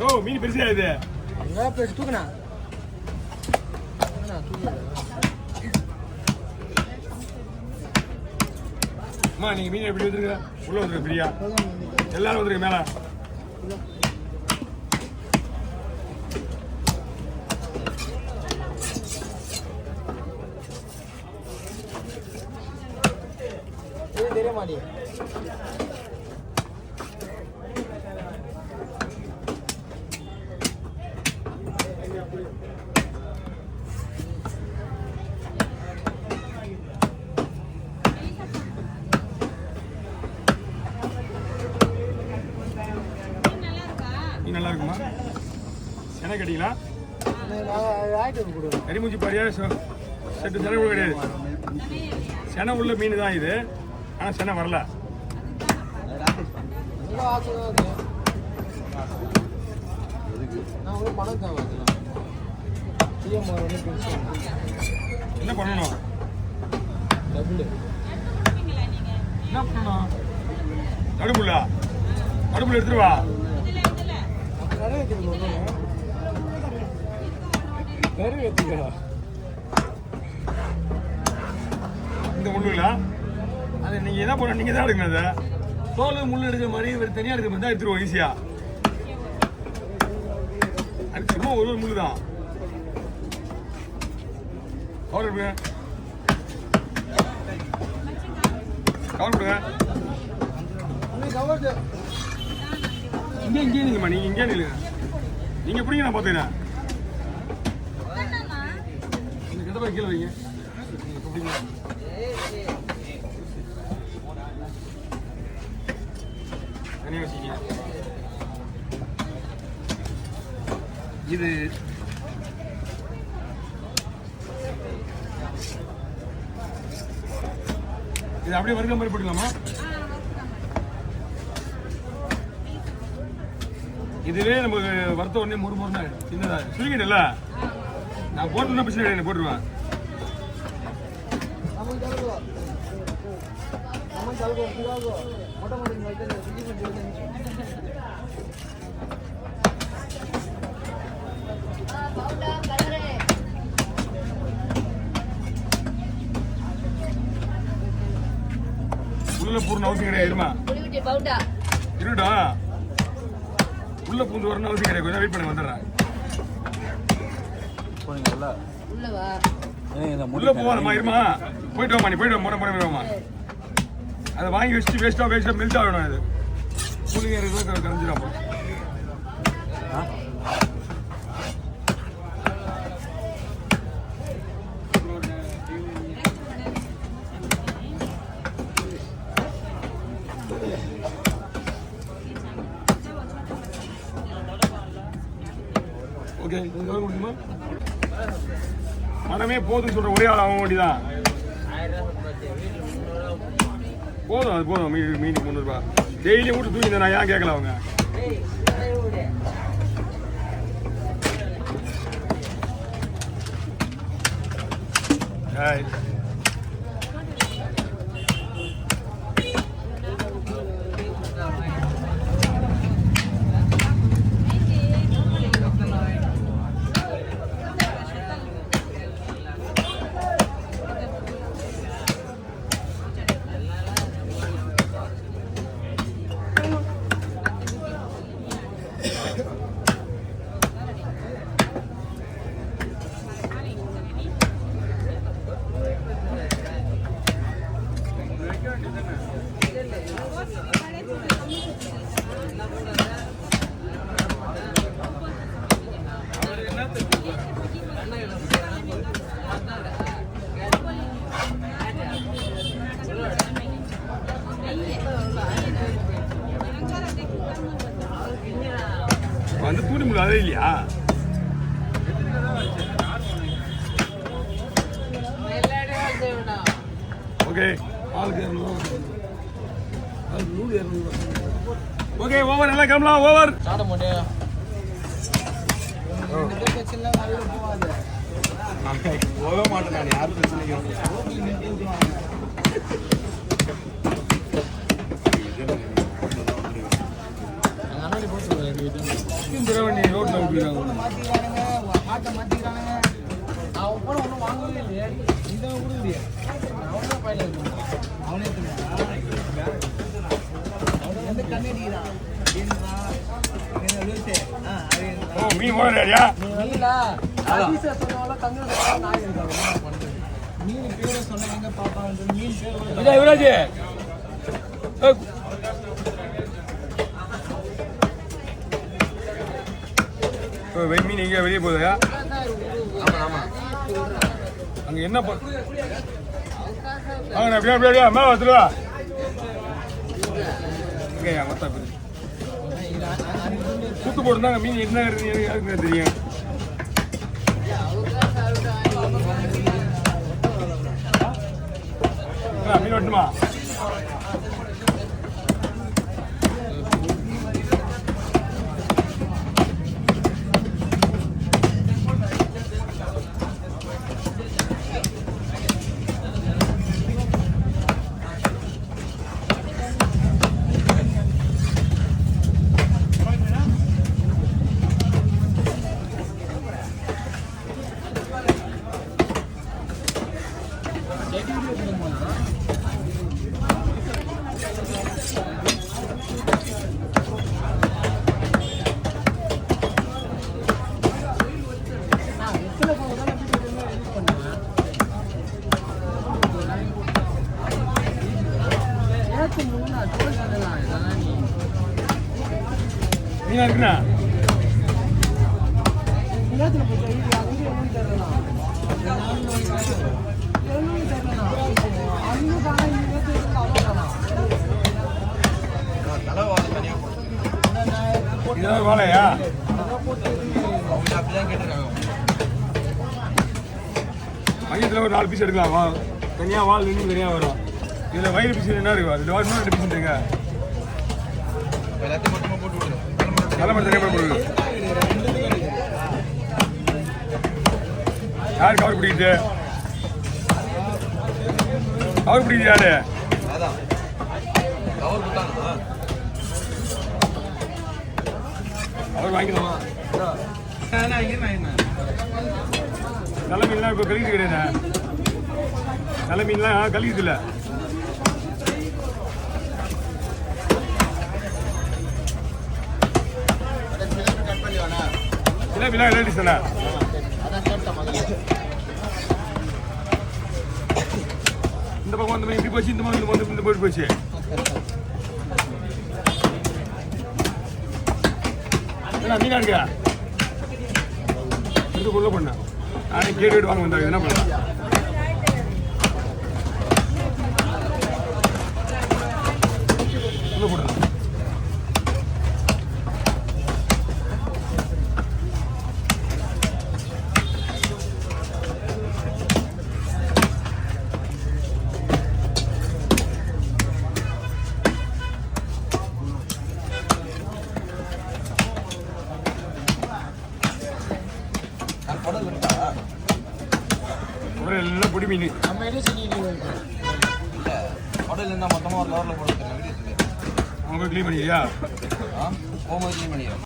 ஓ மீன் பெருசா இது அங்க பெருசு தூக்குனா அம்மா நீங்க மீன் எப்படி வந்துருங்க உள்ள வந்துருங்க பிரியா எல்லாரும் வந்துருங்க மேல தெரிய மாட்டே நல்லா இருக்குமா செனை கட்டிங்களா கரிமூச்சி பாரியா செட்டு செனை கூட கிடையாது செனை உள்ள மீன் தான் இது ஆனால் செனை வரல என்ன பண்ணணும் என்ன பண்ணணும் தடுப்புல தடுப்புல எடுத்துருவா இந்த முள்ளுங்களா அது நீங்க என்ன பண்ண நீங்க தான் எடுக்கணும் அதை தோல் முள் எடுக்கிற மாதிரி ஒரு தனியா எடுக்கிற மாதிரி தான் எடுத்துருவோம் ஈஸியா அது சும்மா ஒரு முள்ளு தான் கவர் கொடுங்க கவர் கொடுங்க இங்கே நில்லுங்கம்மா நீங்க இங்கே நில்லுங்க நீங்க எப்படிங்க நான் பார்த்தீங்கன்னா இந்த கிட்ட போய் கீழே வைங்க தனியாக வச்சுக்கீங்க இது இது அப்படியே வறுக்கிற மாதிரி போட்டுக்கலாமா இதுவே நமக்கு வறுத்த உடனே முறுமுறுன்னு ஆயிடும் சின்னதா சுருங்கிட்டல நான் போட்டோம்னா பிரச்சனை கிடையாது போட்டுருவேன் உள்ள பூர்ண அவசியம் கிடையாது இருமா இருடா உள்ள பூந்து வரணும் அவசியம் கிடையாது கொஞ்சம் வெயிட் பண்ணி வந்துடுறேன் உள்ள போவாதம்மா இருமா போயிட்டு வாமா நீ போயிட்டு வா முறை வாமா அதை வாங்கி வச்சுட்டு வேஸ்டா மெல்ட் ஆகணும் அது கூலிங் இருக்கிறது கரைஞ்சிடும் ஓகே முடியுமா மனமே போதுன்னு சொல்ற ஒரே ஆள் ஆக வேண்டியதான் போதும் அது போதும் மீன் 300 ரூபாய் டெய்லி வீட்டு தூக்கி நான் ஏன் கேட்கல அவங்க வந்து தூண்டி முடியும் அதே இல்லையா ஓகே ஆளுக்கு 200 ஓகே ஓவர் எல்லாம் கிளம்பலாம் ஓவர் சாட முடியும் போக மாட்டேன் நான் யாரும் பிரச்சனை போட்டு இந்த வண்டி ரோட்ல விட்டுருக்காங்க. மாத்திக்கிறானுங்க, ஆட்டை மாத்திக்கிறானுங்க. அவன் போன ஒன்றும் வாங்கவே இல்லையே. இதை கொடுக்க முடியாது. அவனே பையில இருக்கான். அவனே எந்த கண்ணு அடிக்கிறான்? ஓ மீன் போடுறியா? மீன் பேரை சொன்னாங்க பாப்பா. மீன் பேர் இதா யுவராஜ். மீன் எங்கேயா வெளியே போகுதா? அங்க என்ன அப்படியே மேல வச்சுருவா. கூட்டு போட்டுருந்தாங்க மீன் என்ன யாருக்கு தெரியும். மீன் வெட்டுமா? மீனா இருக்குண்ணா இதெல்லாம் வாழையா? மையத்தில் ஒரு 4 பீஸ் எடுக்கலாமா? தனியாக வால் நின்று தனியாக வரும். இதில் வயிறு பீஸ் என்ன இருக்கு? 2 வாரம் 2 பீஸ் இருக்குங்க. தலைமறை தனியாக போட்டு யார் கவர் பிடிக்குது? கவர் பிடிக்குது யாரு? அவர் வாங்கிக்கலாமா? நல்ல மீன்லாம் இப்போ கழிக்குது கிடையாது. நல்ல மீன்லாம் கழிக்குது இல்லை. பிள்ளை லேடிஸ் தானே? இந்த பக்கம் வந்து இப்படி போச்சு, இந்த பக்கம் வந்து இந்த போயிட்டு போச்சு. என்ன மீனா இருக்கா? இதுக்குள்ள பண்ண நானே கேட்டு வாங்க வந்தாங்க. என்ன பண்ண உள்ள போடுறேன். எல்லாம் பொடி மீன் நம்ம என்ன செஞ்சு கடல் இருந்தால் மொத்தமாக ஒரு லோரில் போட்டு வீடியோ அவங்க க்ளீன் பண்ணியா? போகும்போது க்ளீன் பண்ணிடுறோம்.